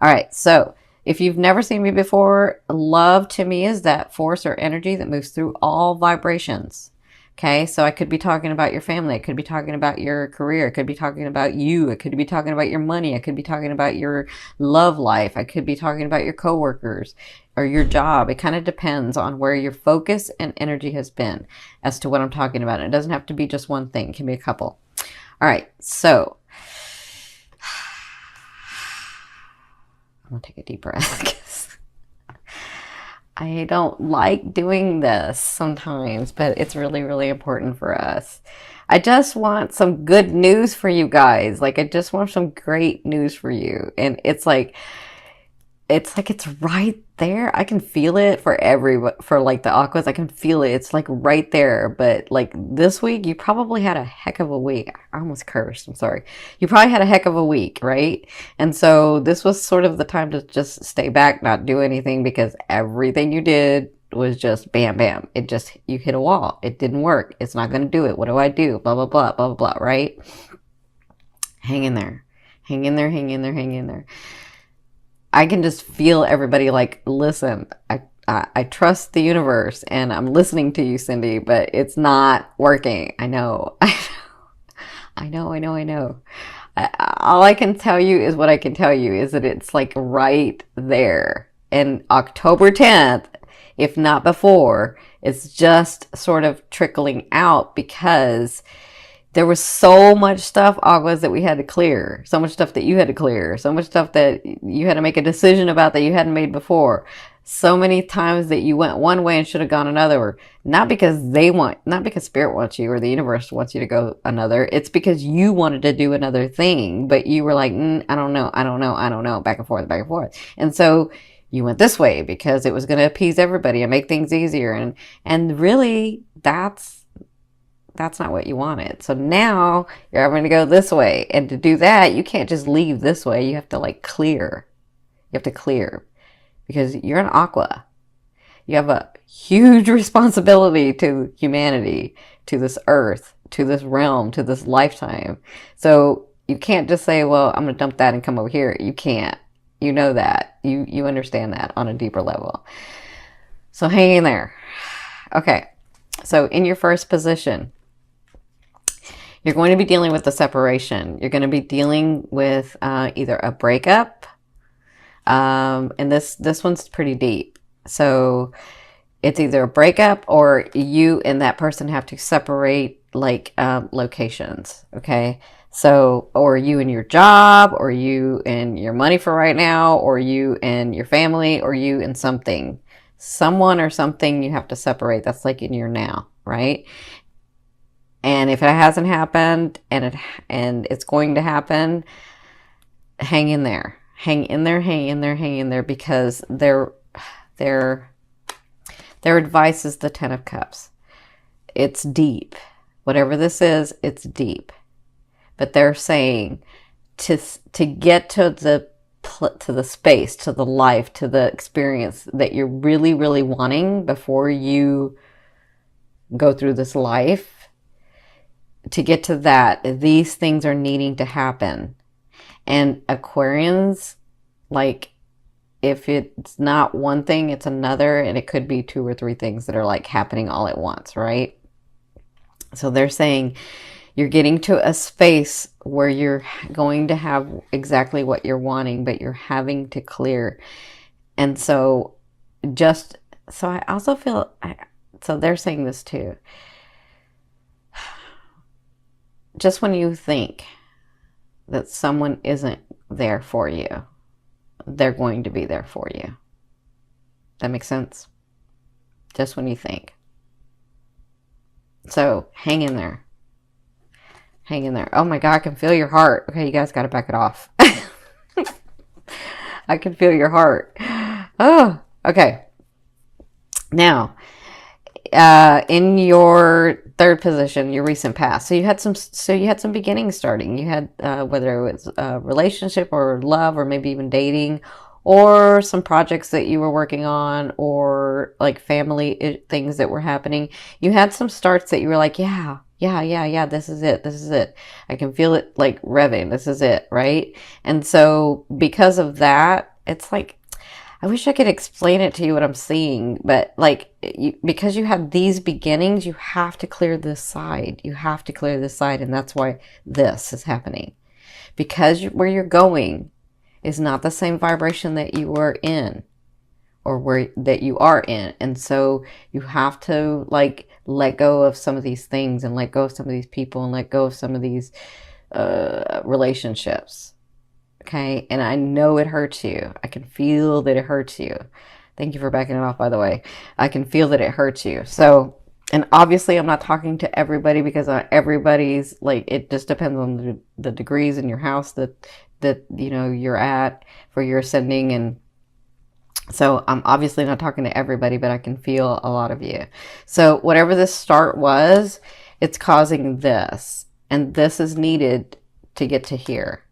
All right, so if you've never seen me before, love to me is that force or energy that moves through all vibrations. Okay, so I could be talking about your family. I could be talking about your career. I could be talking about you. I could be talking about your money. I could be talking about your love life. I could be talking about your coworkers or your job. It kind of depends on where your focus and energy has been as to what I'm talking about. It doesn't have to be just one thing. It can be a couple. All right, so I'm gonna take a deep breath because I don't like doing this sometimes, but it's really, really important for us. I just want some good news for you guys. Like, I just want some great news for you. And it's right there. I can feel it for like the aquas. I can feel it. It's like right there. But like this week, you probably had a heck of a week. I almost cursed. I'm sorry. You probably had a heck of a week, right? And so this was sort of the time to just stay back, not do anything, because everything you did was just bam, bam. You hit a wall. It didn't work. It's not going to do it. What do I do? Blah, blah, blah, blah, blah, blah, right? Hang in there. Hang in there, hang in there, hang in there. I can just feel everybody like, listen, I trust the universe and I'm listening to you, Cindy, but it's not working. I know. I know, I know, I know. All I can tell you is what I can tell you is that it's like right there. And October 10th, if not before, it's just sort of trickling out because there was so much stuff, Aguas, that we had to clear. So much stuff that you had to clear. So much stuff that you had to make a decision about that you hadn't made before. So many times that you went one way and should have gone another. Not because Spirit wants you or the universe wants you to go another. It's because you wanted to do another thing, but you were like, I don't know, I don't know, I don't know, back and forth, back and forth. And so you went this way because it was going to appease everybody and make things easier. And really, that's not what you wanted. So now you're having to go this way. And to do that, you can't just leave this way. You have to like clear. You have to clear because you're an aqua. You have a huge responsibility to humanity, to this earth, to this realm, to this lifetime. So you can't just say, well, I'm going to dump that and come over here. You can't. You know that. You understand that on a deeper level. So hang in there. Okay. So in your first position, you're going to be dealing with the separation. You're going to be dealing with either a breakup, and this one's pretty deep. So it's either a breakup or you and that person have to separate like locations, okay? So, or you and your job, or you and your money for right now, or you and your family, or you and something. Someone or something you have to separate. That's like in your now, right? And if it hasn't happened and it's going to happen, hang in there. Hang in there, hang in there, hang in there, because their advice is the 10 of Cups. It's deep. Whatever this is, it's deep. But they're saying to get to the space, to the life, to the experience that you're really, really wanting before you go through this life, to get to that, these things are needing to happen. And Aquarians, like, if it's not one thing, it's another, and it could be 2 or 3 things that are like happening all at once, right? So they're saying you're getting to a space where you're going to have exactly what you're wanting, but you're having to clear. And so I also feel, so they're saying this too. Just when you think that someone isn't there for you, they're going to be there for you. That makes sense? Just when you think. So hang in there. Hang in there. Oh my God, I can feel your heart. Okay, you guys got to back it off. I can feel your heart. Oh, okay. Now, in your third position, your recent past. So you had some beginnings starting. You had whether it was a relationship or love or maybe even dating, or some projects that you were working on, or like family things that were happening. You had some starts that you were like, yeah, Yeah, this is it. This is it. I can feel it like revving. This is it, right? And so because of that, it's like, I wish I could explain it to you what I'm seeing, but like, because you have these beginnings, you have to clear this side. You have to clear this side, and that's why this is happening. Because where you're going is not the same vibration that you were in, or where that you are in. And so you have to like let go of some of these things, and let go of some of these people, and let go of some of these relationships. Okay. And I know it hurts you. I can feel that it hurts you. Thank you for backing it off, by the way. I can feel that it hurts you. So, and obviously I'm not talking to everybody, because everybody's like, it just depends on the degrees in your house that you know you're at for your ascending. And so I'm obviously not talking to everybody, but I can feel a lot of you. So whatever this start was, it's causing this, and this is needed to get to here.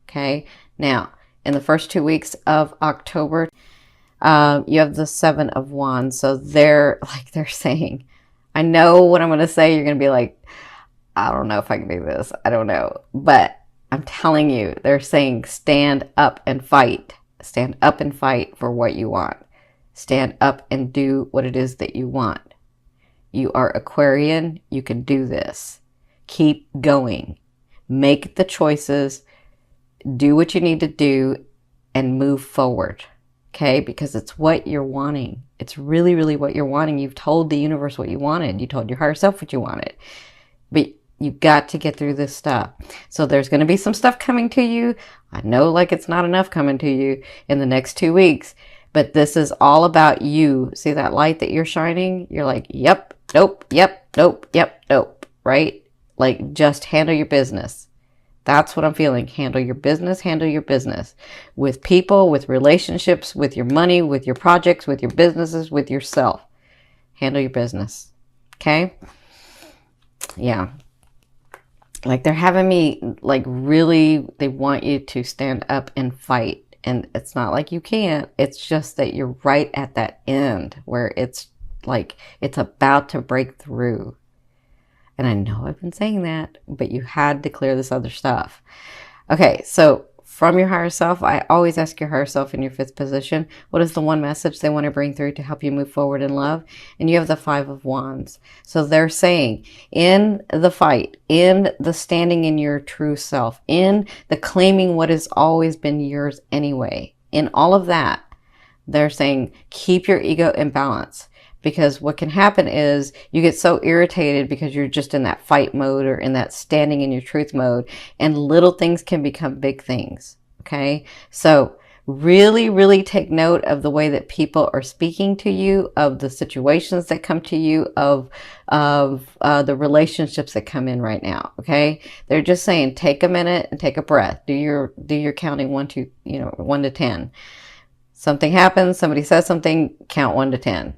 Okay. Now, in the first 2 weeks of October, you have the Seven of Wands. So they're saying, I know what I'm going to say. You're going to be like, I don't know if I can do this. I don't know. But I'm telling you, they're saying stand up and fight. Stand up and fight for what you want. Stand up and do what it is that you want. You are Aquarian. You can do this. Keep going. Make the choices. Do what you need to do and move forward. Okay? Because it's what you're wanting. It's really, really what you're wanting. You've told the universe what you wanted. You told your higher self what you wanted. But you've got to get through this stuff. So there's going to be some stuff coming to you. I know like it's not enough coming to you in the next 2 weeks. But this is all about you. See that light that you're shining? You're like, yep, nope, yep, nope, yep, nope. Right? Like, just handle your business. That's what I'm feeling. Handle your business. Handle your business. With people, with relationships, with your money, with your projects, with your businesses, with yourself. Handle your business. Okay? Yeah. Like, they're having me, like, really, they want you to stand up and fight. And it's not like you can't. It's just that you're right at that end where it's like, it's about to break through. And I know I've been saying that, but you had to clear this other stuff. Okay, so from your higher self, I always ask your higher self in your 5th position, what is the one message they want to bring through to help you move forward in love? And you have the 5 of Wands. So they're saying, in the fight, in the standing in your true self, in the claiming what has always been yours anyway, in all of that, they're saying, keep your ego in balance. Because what can happen is you get so irritated because you're just in that fight mode or in that standing in your truth mode, and little things can become big things. Okay. So really, really take note of the way that people are speaking to you, of the situations that come to you, of the relationships that come in right now. Okay. They're just saying, take a minute and take a breath. Do your counting 1 to 10. Something happens. Somebody says something, count 1 to 10.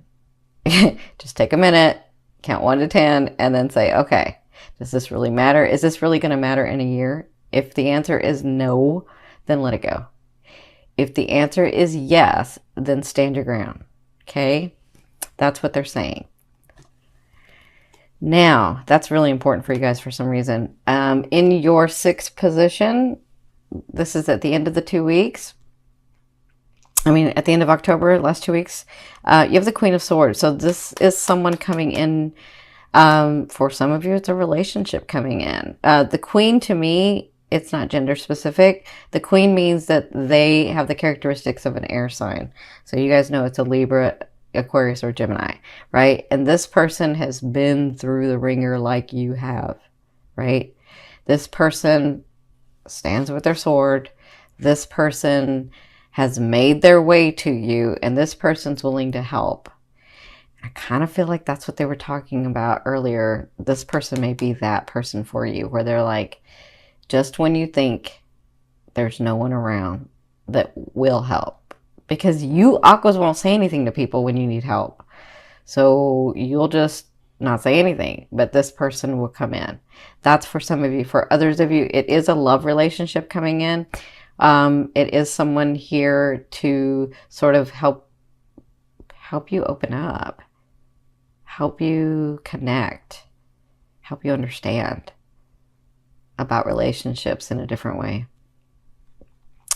Just take a minute, count 1 to 10, and then say, okay, does this really matter? Is this really going to matter in a year? If the answer is no, then let it go. If the answer is yes, then stand your ground. Okay? That's what they're saying. Now, that's really important for you guys for some reason. In your 6th position, this is at the end of the 2 weeks. At the end of October, last 2 weeks, you have the Queen of Swords. So this is someone coming in. For some of you, it's a relationship coming in. The Queen, to me, it's not gender specific. The Queen means that they have the characteristics of an air sign. So you guys know it's a Libra, Aquarius, or Gemini, right? And this person has been through the ringer like you have, right? This person stands with their sword. This person has made their way to you, and this person's willing to help. I kind of feel like that's what they were talking about earlier. This person may be that person for you, where they're like, just when you think there's no one around that will help. Because you Aquas won't say anything to people when you need help. So you'll just not say anything, but this person will come in. That's for some of you. For others of you, it is a love relationship coming in. It is someone here to sort of help you open up, help you connect, help you understand about relationships in a different way.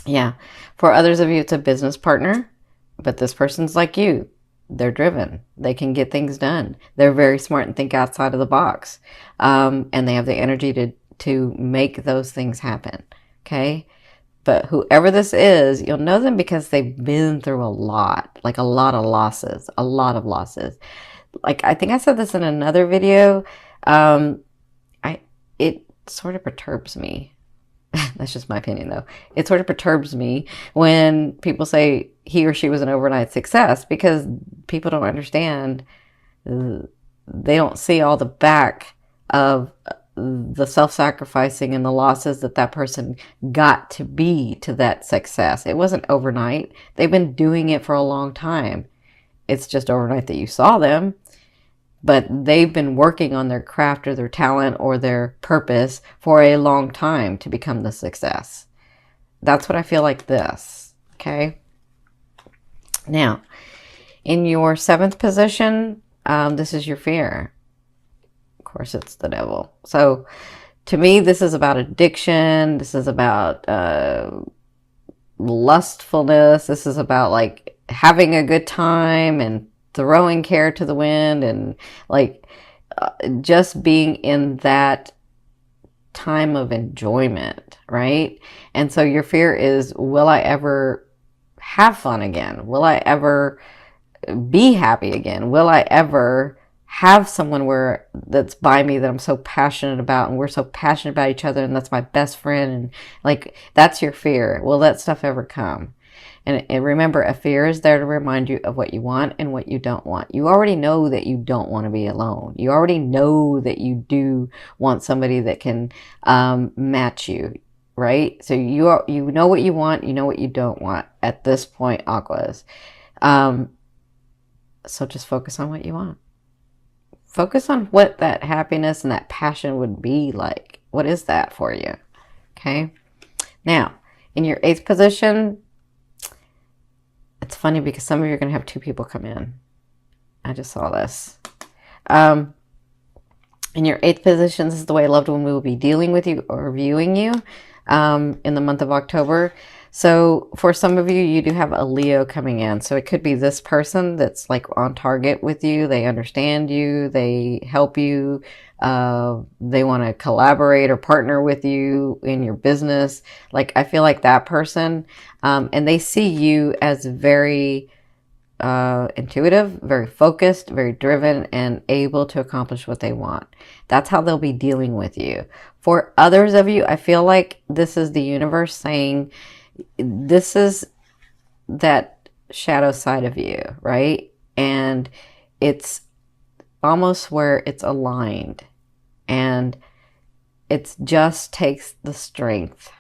Yeah. For others of you, it's a business partner, but this person's like you. They're driven. They can get things done. They're very smart and think outside of the box. And they have the energy to make those things happen. Okay. But whoever this is, you'll know them because they've been through a lot, like a lot of losses, a lot of losses. Like, I think I said this in another video. It sort of perturbs me. That's just my opinion, though. It sort of perturbs me when people say he or she was an overnight success, because people don't understand. They don't see all the back of the self-sacrificing and the losses that person got to be to that success. It wasn't overnight. They've been doing it for a long time. It's just overnight that you saw them. But they've been working on their craft or their talent or their purpose for a long time to become the success. That's what I feel like this. Okay. Now, in your 7th position, this is your fear. Of course, it's the devil. So to me, this is about addiction. This is about lustfulness. This is about like having a good time and throwing care to the wind, and like just being in that time of enjoyment, right? And so your fear is, will I ever have fun again? Will I ever be happy again? Will I ever have someone that's by me that I'm so passionate about, and we're so passionate about each other, and that's my best friend, and like, that's your fear. Will that stuff ever come? And remember, a fear is there to remind you of what you want and what you don't want. You already know that you don't want to be alone. You already know that you do want somebody that can match you, right? So you know what you want, you know what you don't want at this point, Aquas. So just focus on what you want. Focus on what that happiness and that passion would be like. What is that for you? Okay. Now, in your 8th position, it's funny because some of you are going to have 2 people come in. I just saw this. In your 8th position, this is the way a loved one will be dealing with you or viewing you in the month of October. So for some of you, you do have a Leo coming in. So it could be this person that's like on target with you. They understand you. They help you. They want to collaborate or partner with you in your business. Like, I feel like that person, and they see you as very intuitive, very focused, very driven, and able to accomplish what they want. That's how they'll be dealing with you. For others of you, I feel like this is the universe saying, this is that shadow side of you, right? And it's almost where it's aligned, and it just takes the strength.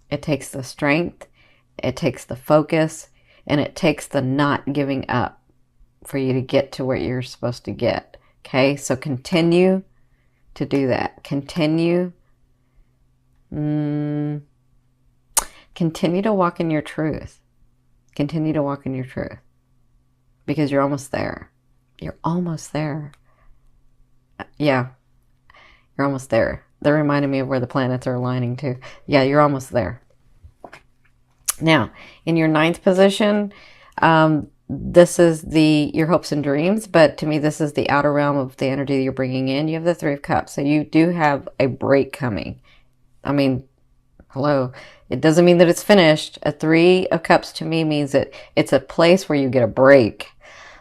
It takes the strength, it takes the focus, and it takes the not giving up for you to get to where you're supposed to get. Okay, so continue to do that. Continue to walk in your truth. Continue to walk in your truth, because you're almost there. You're almost there. Yeah, you're almost there. That reminded me of where the planets are aligning to. Yeah, you're almost there. Now, in your 9th position, this is your hopes and dreams, but to me, this is the outer realm of the energy that you're bringing in. You have the 3 of Cups, so you do have a break coming. I mean, hello. It doesn't mean that it's finished. A 3 of Cups to me means that it's a place where you get a break.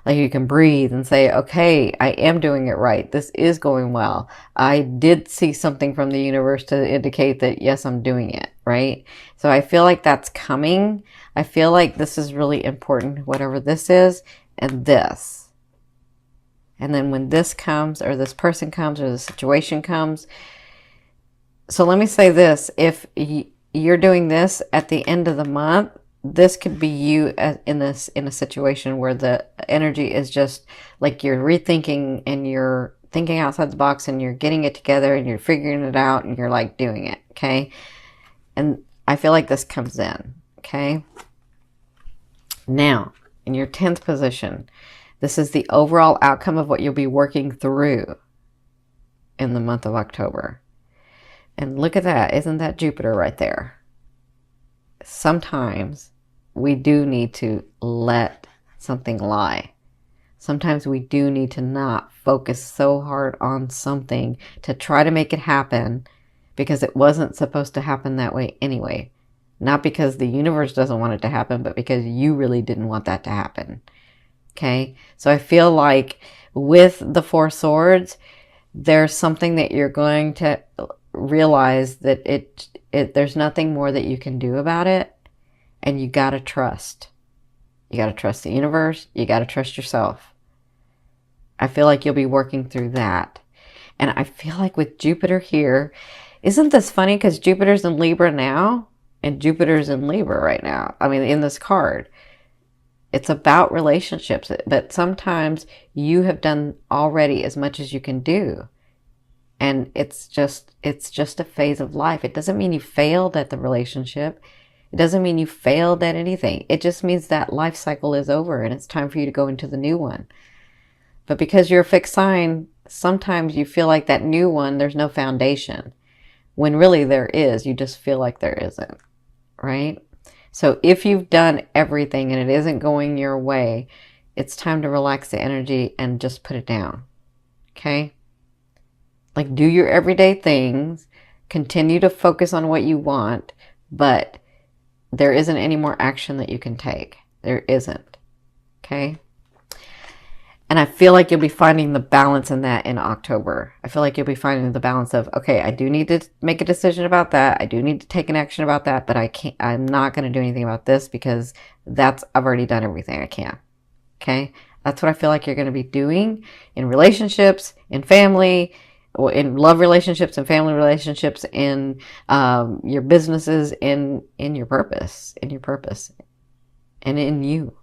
Like, you can breathe and say, okay, I am doing it right. This is going well. I did see something from the universe to indicate that, yes, I'm doing it, right? So I feel like that's coming. I feel like this is really important, whatever this is, and this. And then when this comes, or this person comes, or the situation comes. So let me say this. If you're doing this at the end of the month, this could be you in a situation where the energy is just like you're rethinking and you're thinking outside the box and you're getting it together and you're figuring it out and you're like doing it. Okay. And I feel like this comes in. Okay. Now, in your 10th position, this is the overall outcome of what you'll be working through. in the month of October. And look at that. Isn't that Jupiter right there? Sometimes we do need to let something lie. Sometimes we do need to not focus so hard on something to try to make it happen because it wasn't supposed to happen that way anyway. Not because the universe doesn't want it to happen, but because you really didn't want that to happen. Okay? So I feel like with the Four Swords, there's something that you're going to realize that there's nothing more that you can do about it, and you got to trust. You got to trust the universe. You got to trust yourself. I feel like you'll be working through that. And I feel like with Jupiter here, isn't this funny? Because Jupiter's in Libra now, and Jupiter's in Libra right now. I mean, in this card. It's about relationships, but sometimes you have done already as much as you can do. And it's just a phase of life. It doesn't mean you failed at the relationship. It doesn't mean you failed at anything. It just means that life cycle is over and it's time for you to go into the new one. But because you're a fixed sign, sometimes you feel like that new one, there's no foundation. When really there is, you just feel like there isn't, right? So if you've done everything and it isn't going your way, it's time to relax the energy and just put it down, okay? Like, do your everyday things, continue to focus on what you want, but there isn't any more action that you can take. There isn't, okay? And I feel like you'll be finding the balance in that in October. I feel like you'll be finding the balance of, okay, I do need to make a decision about that. I do need to take an action about that, but I'm not going to do anything about this because I've already done everything I can. Okay. That's what I feel like you're going to be doing in relationships, in family, in love relationships and family relationships, in your businesses, in your purpose, and in you.